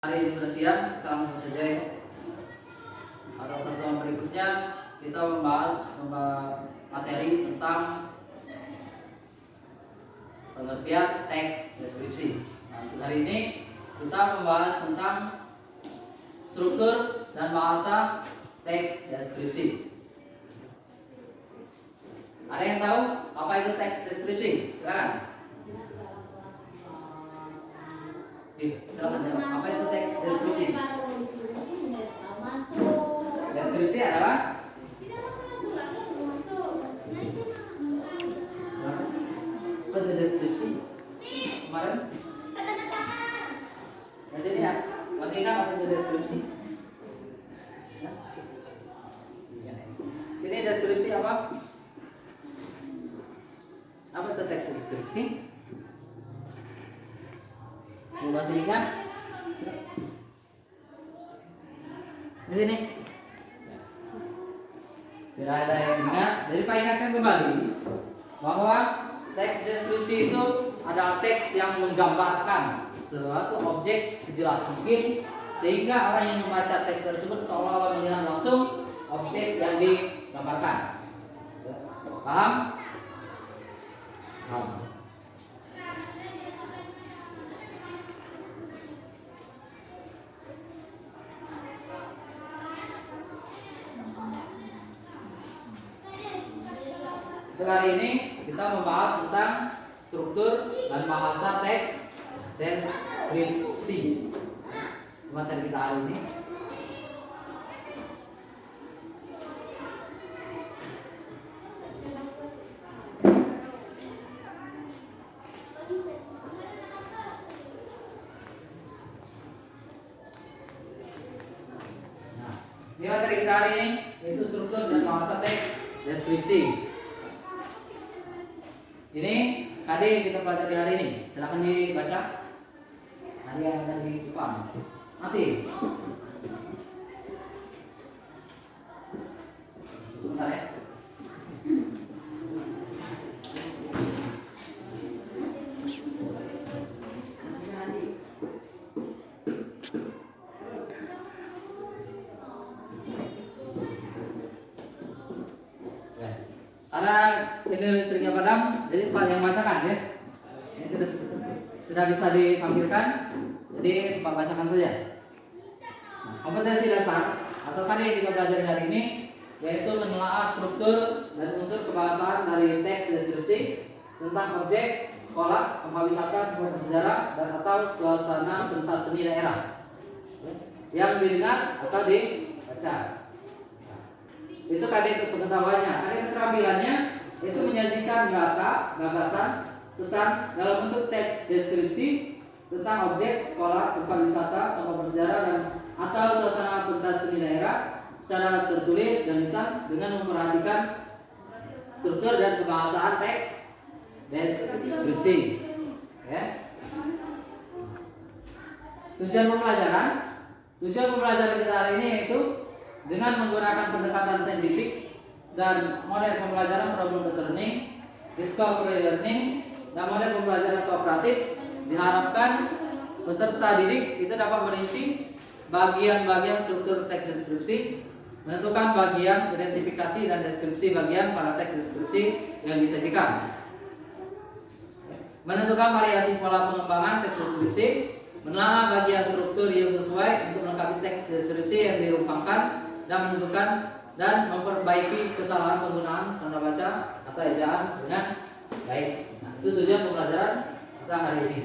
Hari ini sudah siap, kita langsung saja ya. Pada pertemuan berikutnya kita membahas materi tentang pengertian teks deskripsi. Nah, untuk hari ini kita membahas tentang struktur dan bahasa teks deskripsi. Ada yang tahu apa itu teks deskripsi? Silakan. Silakan jawab. Apa itu teks deskripsi? Deskripsi adalah apa itu deskripsi? Kemarin masih ingat? Masih ingat apa itu deskripsi? Sini deskripsi apa? Apa itu teks deskripsi? Masih ingat? Di sini. Tidak ada yang ingat. Jadi Pak ingatkan kembali bahwa teks deskripsi itu adalah teks yang menggambarkan suatu objek sejelas mungkin sehingga orang yang membaca teks tersebut seolah-olah melihat langsung objek yang digambarkan. Paham? Paham. Kali ini kita membahas tentang struktur dan bahasa teks deskripsi. Materi kita hari ini. Nah, ini materi kita hari ini yaitu struktur dan bahasa teks deskripsi. Ini tadi kita pelajari hari ini. Silakan dibaca. Hari yang ada di depan. Nanti. Sebentar ya. Karena ini listriknya padam, jadi Pak yang bacakan ya. Ini tidak bisa ditampilkan, jadi Pak bacakan saja. Nah, kompetensi dasar atau tadi kita belajar hari ini yaitu menelaah struktur dan unsur kebahasaan dari teks deskripsi tentang objek, sekolah, tempat wisata, tempat bersejarah, dan atau suasana pentas seni daerah yang didengar atau dibaca. Itu tadi itu pengetahuannya. Ada keterampilannya itu menyajikan data, gagasan, pesan dalam bentuk teks deskripsi tentang objek, sekolah, tempat wisata, tempat bersejarah dan atau suasana pentas seni daerah secara tertulis dan lisan dengan memperhatikan struktur dan kebahasaan teks deskripsi. Ya. Tujuan pembelajaran kita hari ini yaitu dengan menggunakan pendekatan saintifik dan model pembelajaran problem based learning, discovery learning, dan model pembelajaran kooperatif, diharapkan peserta didik itu dapat merinci bagian-bagian struktur teks deskripsi, menentukan bagian identifikasi dan deskripsi bagian pada teks deskripsi yang disajikan, menentukan variasi pola pengembangan teks deskripsi, menelaah bagian struktur yang sesuai untuk melengkapi teks deskripsi yang dirumpangkan, dan menentukan dan memperbaiki kesalahan penggunaan tanda baca atau ejaan dengan baik. Nah, itu tujuan pembelajaran kita hari ini.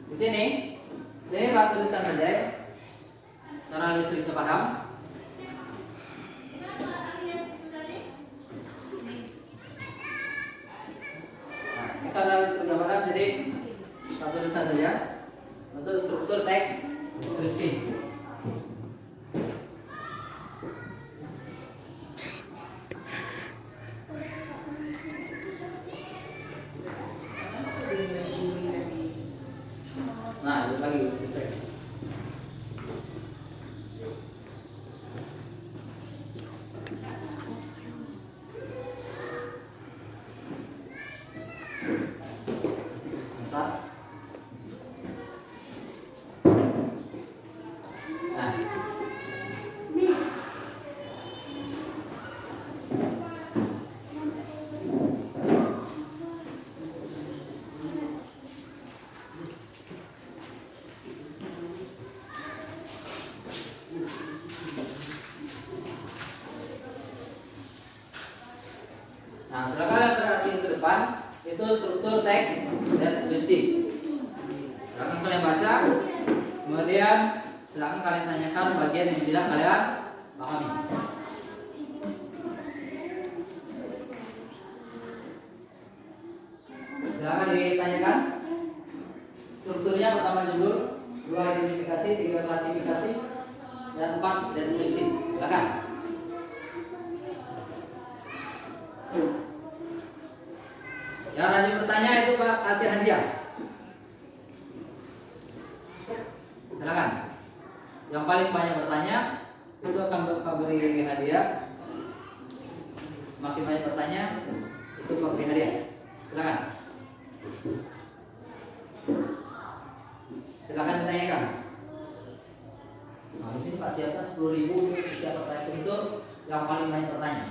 Di sini Pak tuliskan saja ya. Karena listriknya padam. Nah, ini karena listriknya padam jadi kita tuliskan saja untuk struktur teks deskripsi. Nah, itu lagi listrik. itu struktur teks deskripsi. Silakan kalian baca, kemudian silakan kalian tanyakan bagian yang tidak kalian pahami. Silakan ditanyakan. Strukturnya pertama judul, 2 identifikasi, 3 klasifikasi, dan 4 deskripsi. Silakan. Yang rajin bertanya itu Pak kasih hadiah. Silakan. Yang paling banyak bertanya itu akan Bapak beri hadiah. Semakin banyak bertanya itu Bapak beri hadiah. Silakan. Silakan ditanyakan. Nah, di sini Pak siapa 10.000 setiap pertanyaan itu yang paling banyak bertanya.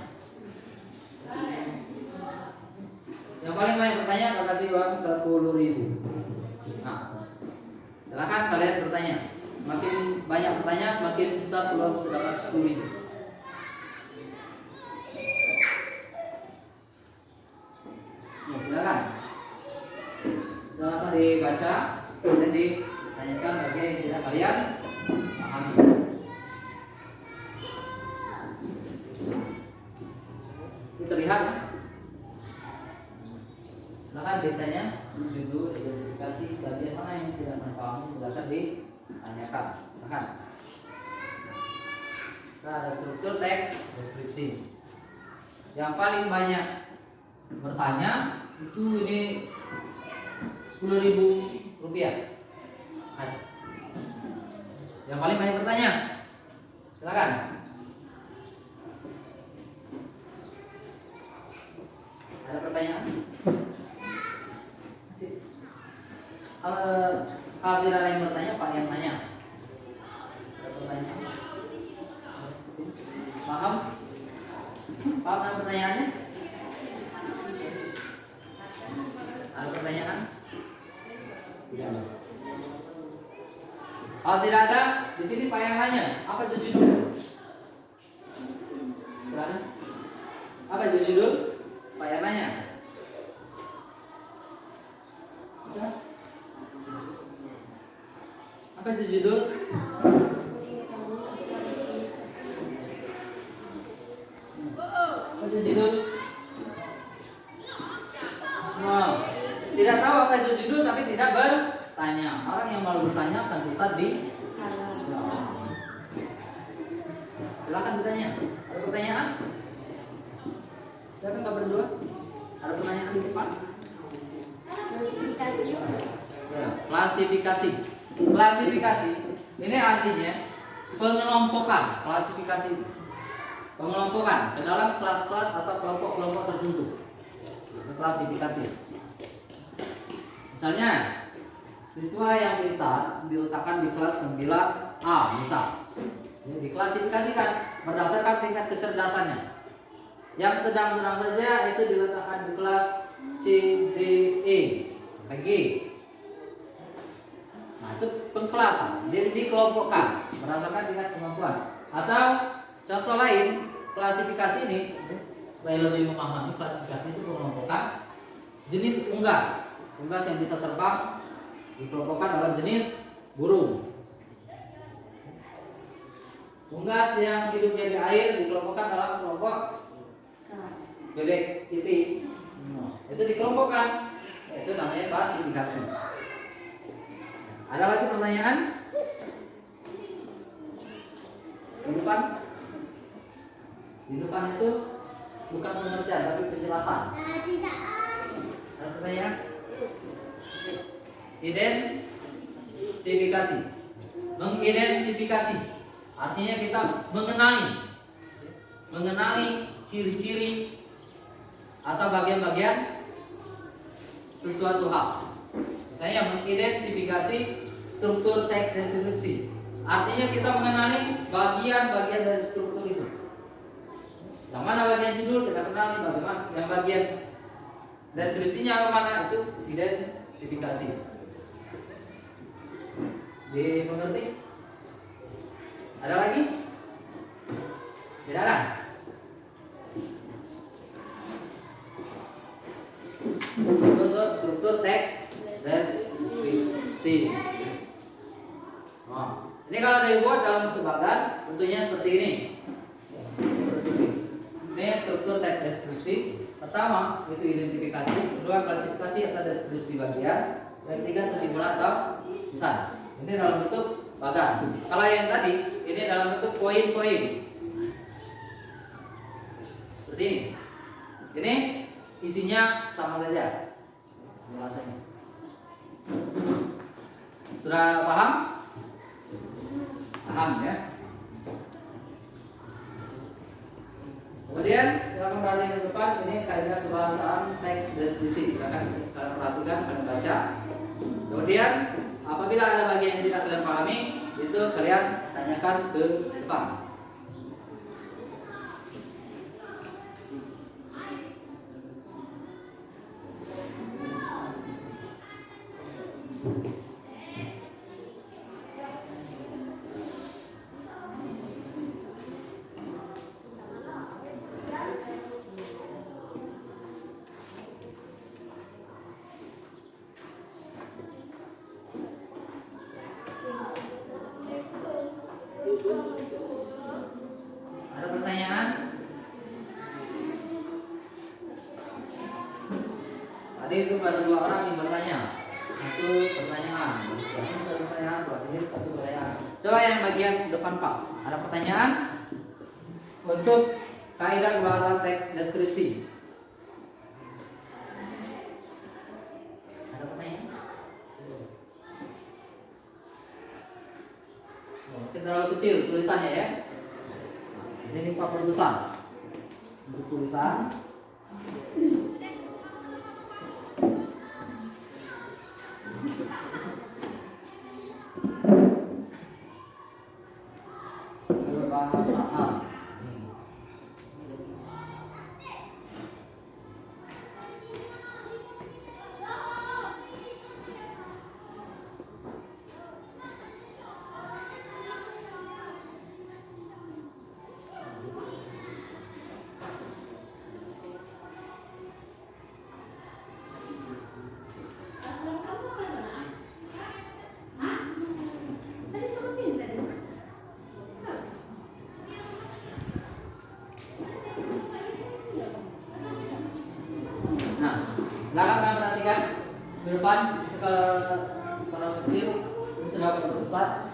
Yang paling banyak bertanya akan kasih uang 10.000. Nah, silakan kalian bertanya. Semakin banyak bertanya, semakin besar peluang terdapat 10.000. Ya, silakan. Silakan dibaca dan ditanyakan bagian yang tidak kalian pahami. Itu terlihat. Silakan ditanya judul, identifikasi, bagian mana yang tidak terpahami, silakan ditanyakan. Silakan. Nah, ada struktur teks deskripsi. Yang paling banyak bertanya itu ini 10.000 rupiah. Yang paling banyak bertanya, silakan. Ada pertanyaan? Kalau tidak ada yang bertanya, Pak yang tanya. Ada pertanyaan? Paham? Paham dengan pertanyaannya? Ada pertanyaan? Tidak ada. Kalau tidak ada, di sini Pak yang nanya, apa itu judul? Silakan. Apa itu judul? Pak yang nanya. Bisa? Apa itu judul? Apa itu judul? Wow. Tidak tahu apa itu judul tapi tidak bertanya. Orang yang malu bertanya akan sesat di jalan. Silakan bertanya. Ada pertanyaan? Silakan Kak berdua. Ada pertanyaan di depan? Klasifikasi. Ya, klasifikasi. Klasifikasi ini artinya pengelompokan. Klasifikasi pengelompokan ke dalam kelas-kelas atau kelompok-kelompok tertentu. Klasifikasi. Misalnya siswa yang pintar diletakkan di kelas 9A misal. Ya, diklasifikasikan berdasarkan tingkat kecerdasannya. Yang sedang-sedang saja itu diletakkan di kelas C, D, E, G. Nah, itu pengkelasan. Jadi dikelompokkan berdasarkan tingkat kemampuan. Atau contoh lain, klasifikasi ini supaya lebih memahami klasifikasi itu pengelompokan jenis unggas. Unggas yang bisa terbang dikelompokkan dalam jenis burung. Unggas yang hidupnya di air dikelompokkan dalam kelompok bebek itik. Itu dikelompokkan. Itu namanya klasifikasi. Ada lagi pertanyaan? Di depan? Di depan itu bukan pengertian tapi penjelasan. Ada pertanyaan? Identifikasi. Mengidentifikasi artinya kita mengenali ciri-ciri atau bagian-bagian sesuatu hal. Misalnya mengidentifikasi struktur teks deskripsi. Artinya kita mengenali bagian-bagian dari struktur itu. Yang mana bagian judul kita kenali, bagaimana yang bagian deskripsinya mana itu identifikasi. Dimengerti? Ada lagi? Tidak ada? struktur teks deskripsi. Nah, ini kalau dibuat dalam bentuk bagan, tentunya seperti ini. Ini struktur teks deskripsi. Pertama itu identifikasi, kedua klasifikasi atau deskripsi bagian, yang ketiga kesimpulan atau pesan. Ini dalam bentuk bagan. Kalau yang tadi ini dalam bentuk poin-poin. Seperti ini. Ini isinya sama saja. Penjelasannya. Sudah paham? Paham ya? Kemudian silakan perhatikan ke depan, ini kaidah kebahasaan teks deskripsi. Silakan kalian perhatikan, kalian baca. Kemudian apabila ada bagian yang tidak kalian pahami, itu kalian tanyakan ke depan. Ada pertanyaan? Tadi itu baru 2 orang yang bertanya. Satu pertanyaan, satu pertanyaan, satu pertanyaan. Coba yang bagian depan Pak, ada pertanyaan untuk kaidah kebahasaan teks deskripsi. Ada pertanyaan? Mungkin terlalu kecil tulisannya ya. Di sini Pak perbesar untuk tulisan. Kebahasaan. Nah, silakan kalian perhatikan ke depan ke para kecil itu sudah berbesar.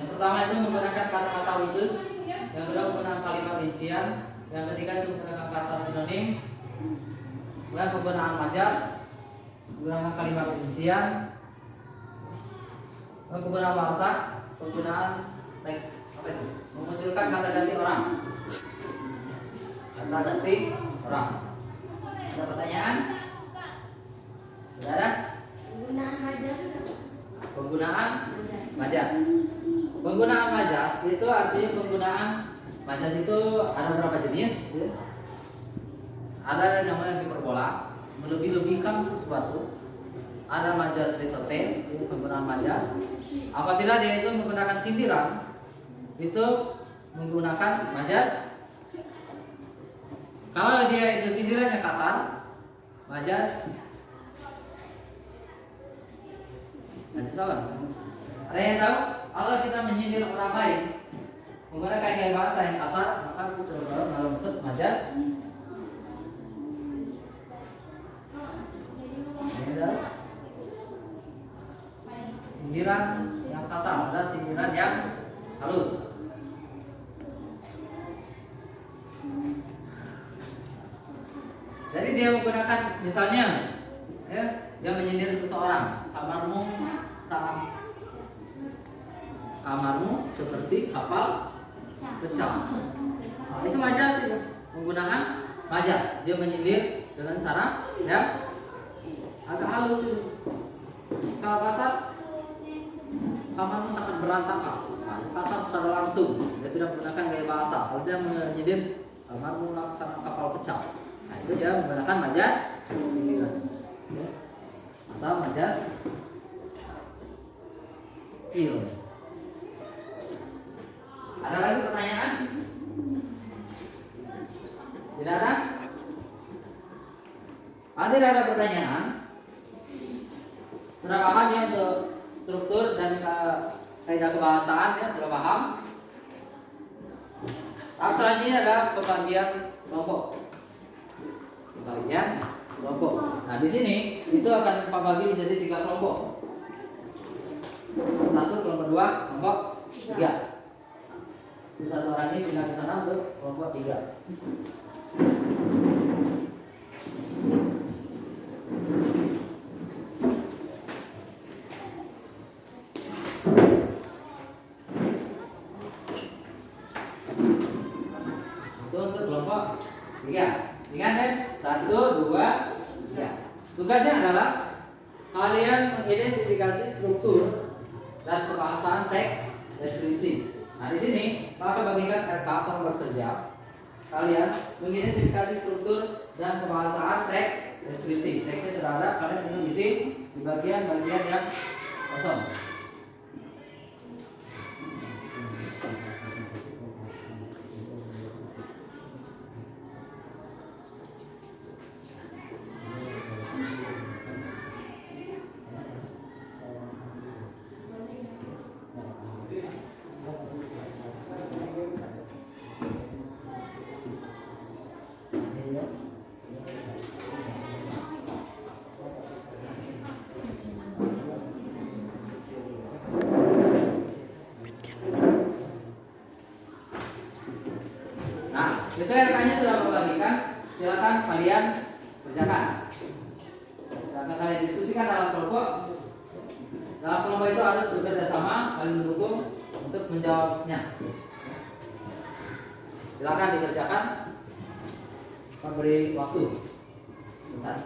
Yang pertama itu menggunakan kata-kata khusus, yang kedua menggunakan kalimat rincian, yang ketiga itu menggunakan kata sinonim, kemudian penggunaan majas, menggunakan kalimat rincian, penggunaan bahasa, penggunaan teks apa itu? Memunculkan kata ganti orang. Kata ganti orang. Ada pertanyaan? Sudah ada? Penggunaan majas. Penggunaan majas. Penggunaan majas itu artinya penggunaan majas itu ada berapa jenis? Ada yang namanya hiperbola, melebih-lebihkan sesuatu. Ada majas litotes, penggunaan majas. Apabila dia itu menggunakan sindiran, itu menggunakan majas. Kalau dia itu sindirannya kasar, majas. Majas apa? Ada yang tahu? Kalau kita menyindir orang lain menggunakan gaya bahasa yang kasar, maka itu sudah dalam bentuk majas. Sindiran yang kasar adalah sindiran yang halus. Jadi dia menggunakan misalnya ya, dia menyindir seseorang, kamarmu seperti kapal pecah. Nah, itu majas itu. Penggunaan majas, dia menyindir dengan cara yang agak halus itu. Kalau kasar, kamarmu sangat berantakan. Nah, kasar secara langsung, dia tidak menggunakan gaya bahasa. Kalau dia menyindir kamarmu laksana kapal pecah. Nah, itu dia menggunakan majas sindiran ya. Atau majas il. Ada lagi pertanyaan? Tidak ada? Ada pertanyaan? Sudah paham ya untuk struktur dan kaidah kebahasaan ya, sudah paham? Tahap selanjutnya adalah pembagian kelompok. Pembagian kelompok. Nah, di sini itu akan Pak bagi menjadi 3 kelompok. 1 kelompok 2, kelompok 3. Satu orang ini pindah ke sana untuk kelompok 3. Kelompok 3. Ingat ya? 1, 2, 3. Tugasnya adalah kalian mengidentifikasi struktur dan pembahasan teks deskripsi. Nah, di sini maka bagikan RK atau bekerja. Kalian mengidentifikasi struktur dan pembahasan teks deskripsi. Teksnya sudah ada, kalian tinggal isi di bagian-bagian yang kosong. Itu RK-nya sudah membagikan, silakan kalian kerjakan. Silakan kalian diskusikan dalam kelompok. Dalam kelompok itu harus bekerja sama, saling mendukung untuk menjawabnya. Silakan dikerjakan. Memberi waktu. Bentar.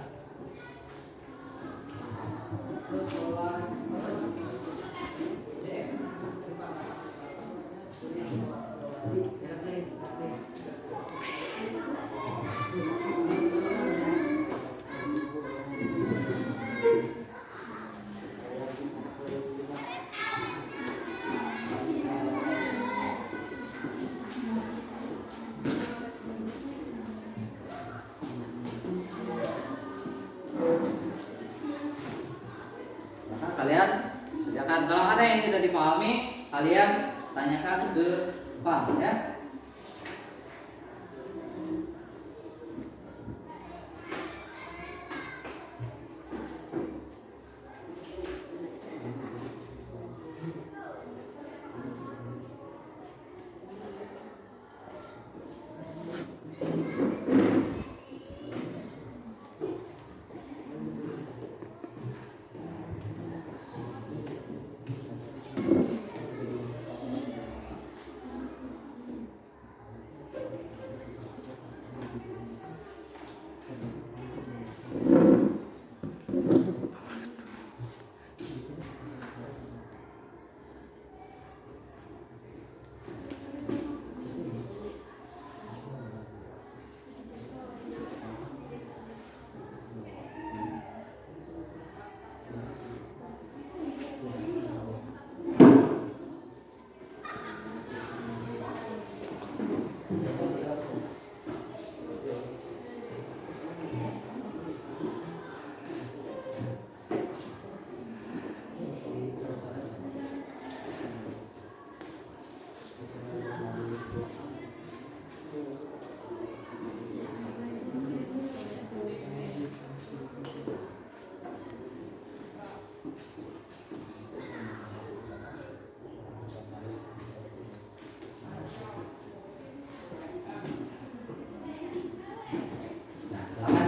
Kalian kerjakan. Kalau ada yang tidak dipahami, kalian tanyakan ke Pak ya.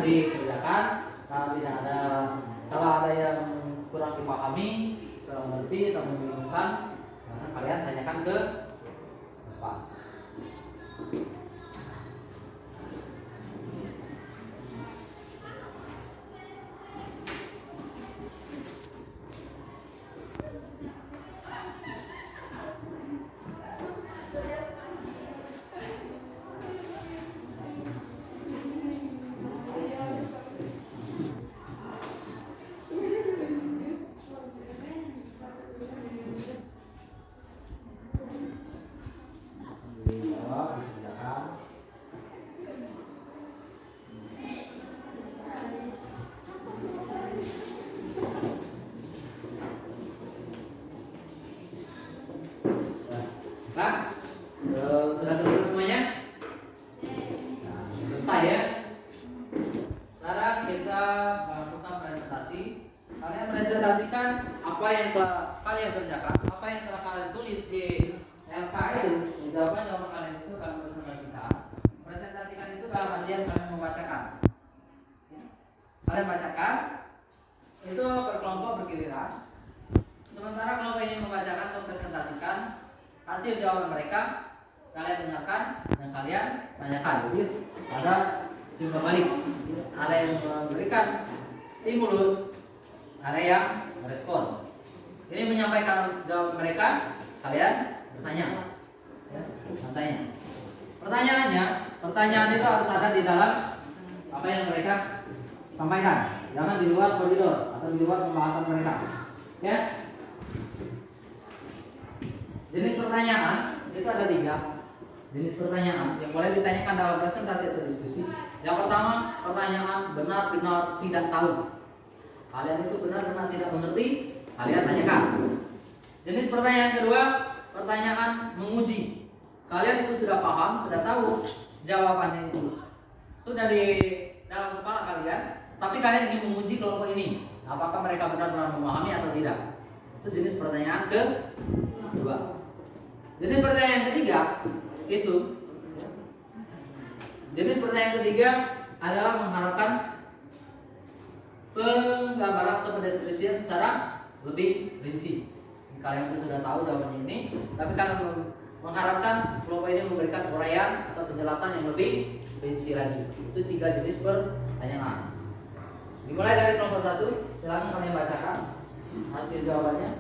Dikerjakan. Kalau ada yang kurang dipahami, kurang mengerti atau membingungkan, kalian tanyakan ke Pak. presentasi, kalian presentasikan apa yang telah kalian kerjakan, apa yang telah kalian tulis di LK itu. Jawaban kalian itu kalian presentasikan. Presentasikan itu dalam artian kalian membacakan. Kalian bacakan itu berkelompok bergiliran. Sementara kelompok ini membacakan atau presentasikan hasil jawaban mereka, kalian dengarkan dan kalian tanyakan. Jadi ada jumpa balik, ada yang memberikan stimulus, ada yang merespon. Ini menyampaikan jawaban mereka, kalian bertanya, ya, santainya. Pertanyaan itu harus ada di dalam apa yang mereka sampaikan, jangan di luar koridor atau di luar pembahasan mereka. Ya. Jenis pertanyaan itu ada 3 jenis pertanyaan yang boleh ditanyakan dalam presentasi atau diskusi. Yang pertama, pertanyaan benar-benar tidak tahu. Kalian itu benar-benar tidak mengerti, kalian tanyakan. Jenis pertanyaan kedua, pertanyaan menguji. Kalian itu sudah paham, sudah tahu jawabannya itu, sudah di dalam kepala kalian, tapi kalian ingin menguji kelompok ini, apakah mereka benar-benar memahami atau tidak. Itu jenis pertanyaan kedua. Jenis pertanyaan ketiga itu, jenis pertanyaan ketiga adalah mengharapkan penggambaran atau pendeskripsian secara lebih rinci. Kalian itu sudah tahu jawabannya ini, tapi kalian mengharapkan kelompok ini memberikan uraian atau penjelasan yang lebih rinci lagi. Itu 3 jenis pertanyaan. Dimulai dari kelompok 1, silakan kalian bacakan hasil jawabannya.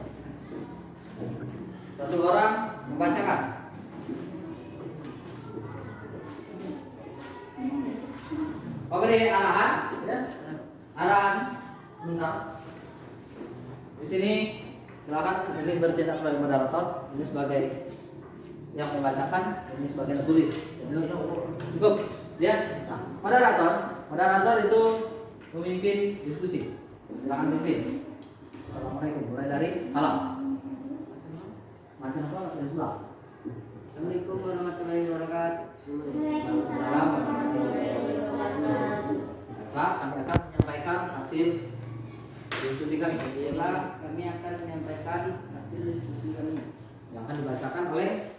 Satu orang membacakan. Beri arahan, ya? Arahan bentar. Di sini silakan ini bertindak sebagai moderator, ini sebagai yang membacakan, ini sebagai penulis. Cukup, ya. Nah, moderator itu memimpin diskusi. Silakan pimpin. Assalamualaikum. Mulai dari salam. Macam apa? Dari sebelah. Assalamualaikum warahmatullahi wabarakatuh. Salam. Pak, kami akan menyampaikan hasil diskusi kami. Baiklah, kami akan menyampaikan hasil diskusi kami Yang akan dibacakan oleh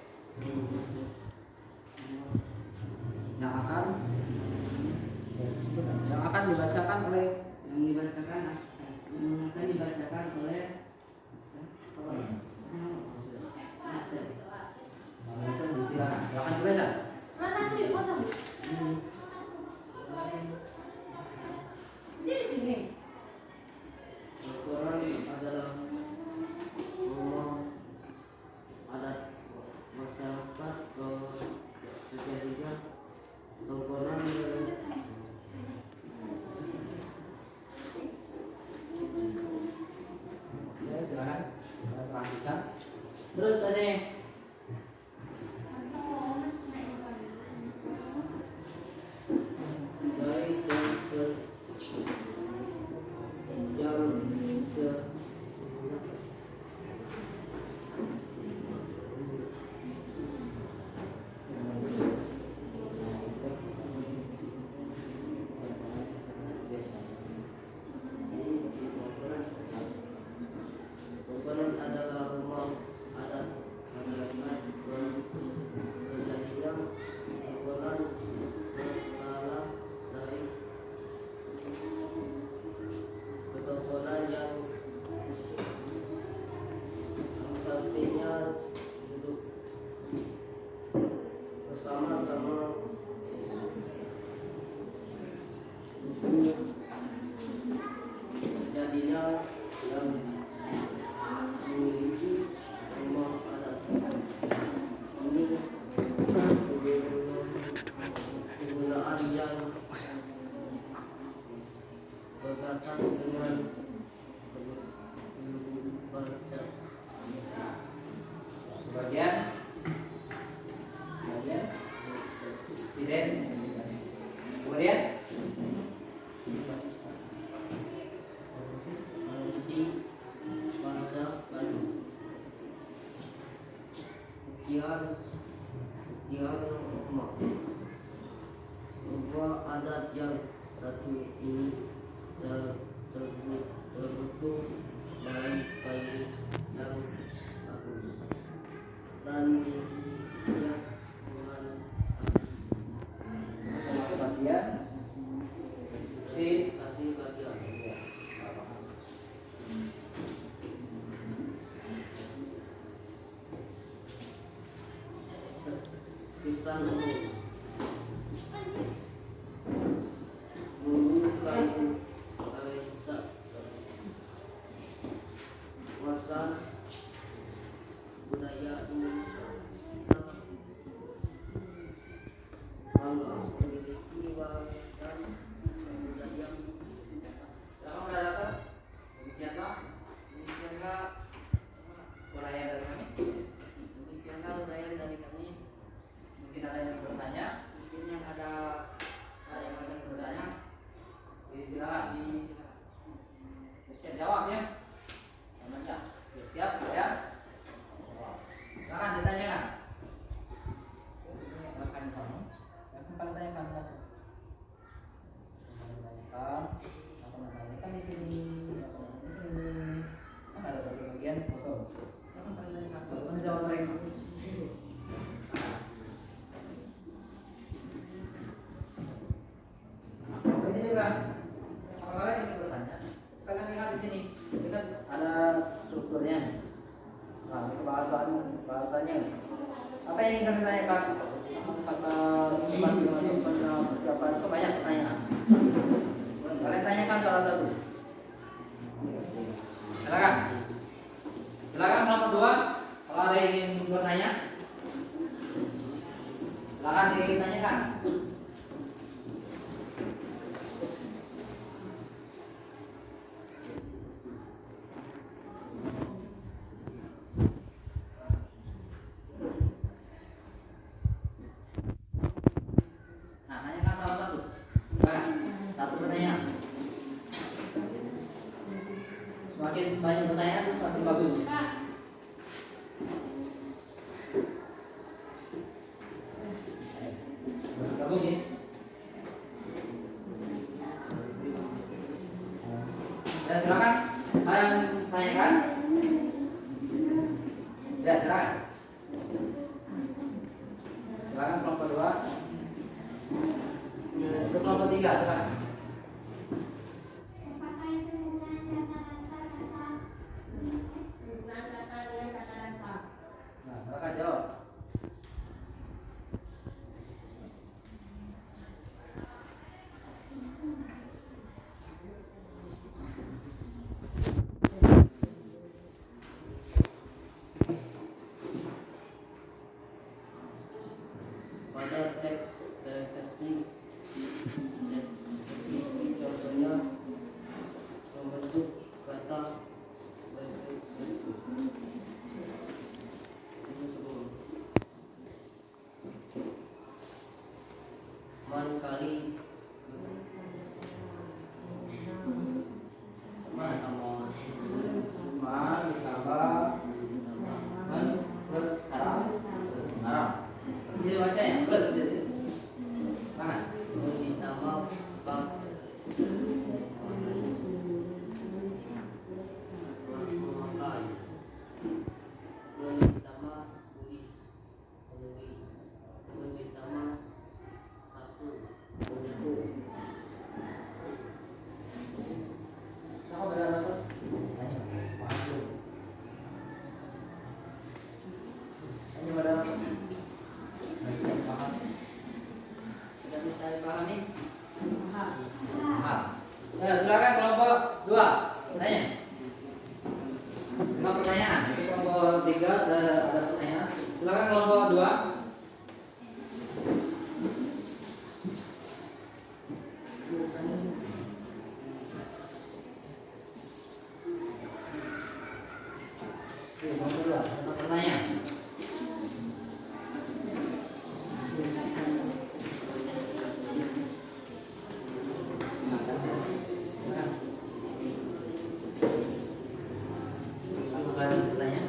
yang akan dibacakan oleh silakan dibaca. Al-Quran adalah rumah adat masyarakat kejadian Al-Quran Ya, silakan perhatikan. Terus baca. Al-Quran adalah rumah adat masyarakat kejadian Al-Quran bersalah dari ketokohan yang artinya duduk bersama-sama kejadiannya yang memiliki rumah adat ini penggunaan yang berbatas dengan baca Kemudian tidak. Kemudian Manusia bangsa baru Kian rumah bahwa adat yang satu ini terbukti urusan umum. Bukan Kaisa kuasa budaya Indonesia bangga memiliki warisan budaya. Sekarang udah datang. Demikianlah Demikianlah uraian dari kami. demikianlah uraian dari kami. Mungkin ada yang bertanya. Mungkin yang ada bertanya, Silakan. silakan. Siap jawab ya. Baca. Siap ya. Silakan ditanyakan. Ini rekan sama. Saya akan tanyakan langsung. Tanyakan. Apa menanyakan di sini? Apa menanyakan ini? Kan ada bagian kosong. Silakan tanyakan. Menjawab mereka. Ini juga. Apakah ingin bertanya? Kalian lihat di sini, ini kan ada strukturnya. Nah, ini bahasanya. Apa yang ingin kami tanyakan? Kata percakapan itu banyak pertanyaan. Kalian tanyakan salah satu. Silakan. Silakan nomor 2. Kalau ada yang ingin bertanya, silakan ditanyakan. Nah, tanyakan salah satu. Silakan. Satu pertanyaan. Semakin banyak pertanyaan, semakin bagus. Bagus ya. Ya silakan. Ada yang tanyakan? Ya silakan. Silakan kelompok 2. Untuk kelompok 3 silakan. Apakah itu hubungan kata rasa hubungan kata dengan kata rasa? Nah, silakan jawab. Pada definisi contohnya membentuk kata man kali man sama Man ditambah men plus haram. Haram. Jadi bahasanya plus jadi. Mana? ditambah bak memakai ditambah tulis ditambah satu menyatu Siapa beda satu? Tanya. Paham belum? Tanya beda satu. Bisa paham. sudah bisa dipahami. Paham. Ya, silakan kelompok 2. Tanya. 5 pertanyaan. Itu kelompok 3 sudah ada pertanyaan. Silakan kelompok 2. Kelompok 2, ada pertanyaan. Apa kalian bertanya?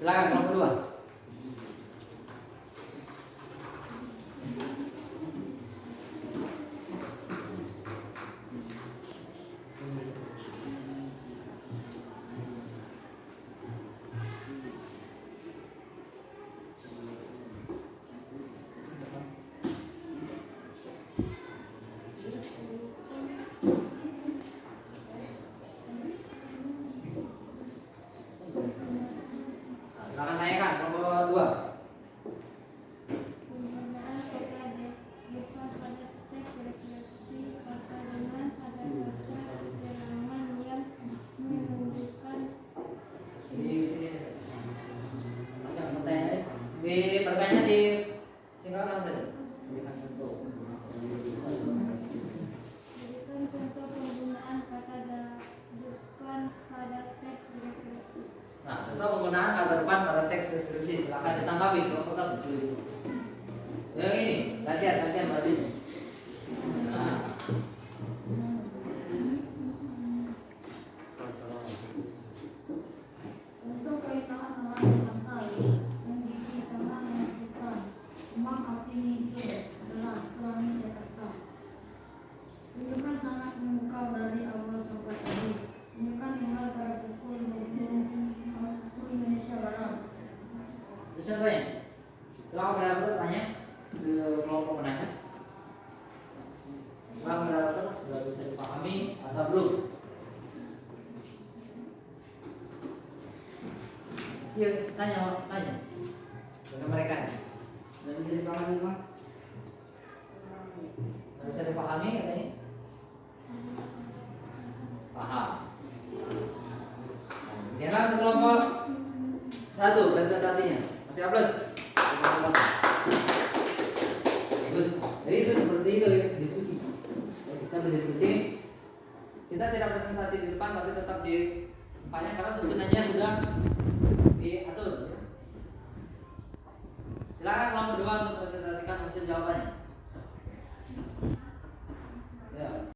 Silakan kelompok 2. Di pertanyaan di singkatkan saja. Berikan contoh. Berikan contoh penggunaan kata depan pada teks deskripsi. Nah, contoh penggunaan kata depan pada teks deskripsi. Silakan ditanggapi kelompok satu. Yang ini, latihan bahasa ini. Nah. Untuk kaitan dengan kata yang sama menentukan uang afinitif adalah kurangi catatan. Tunjukkan sangat memukau dari awal sampai tadi. Tunjukkan tinggal pada pukul 20 waktu Indonesia Barat. Itu contohnya. Silakan mendapatkan tanya ke kelompok penanya. Silakan mendapatkan sudah bisa dipahami atau belum? Iya, tanya dengan mereka. Sudah bisa dipahami Bang? Sudah bisa dipahami katanya? Paham. Kemudian untuk kelompok satu presentasinya masih plus. Bagus. Jadi itu seperti itu ya, diskusi. Kita berdiskusi. Kita tidak presentasi di depan tapi tetap di tempatnya karena susunannya sudah diatur. Ya. Silakan kelompok dua untuk presentasikan hasil jawabannya.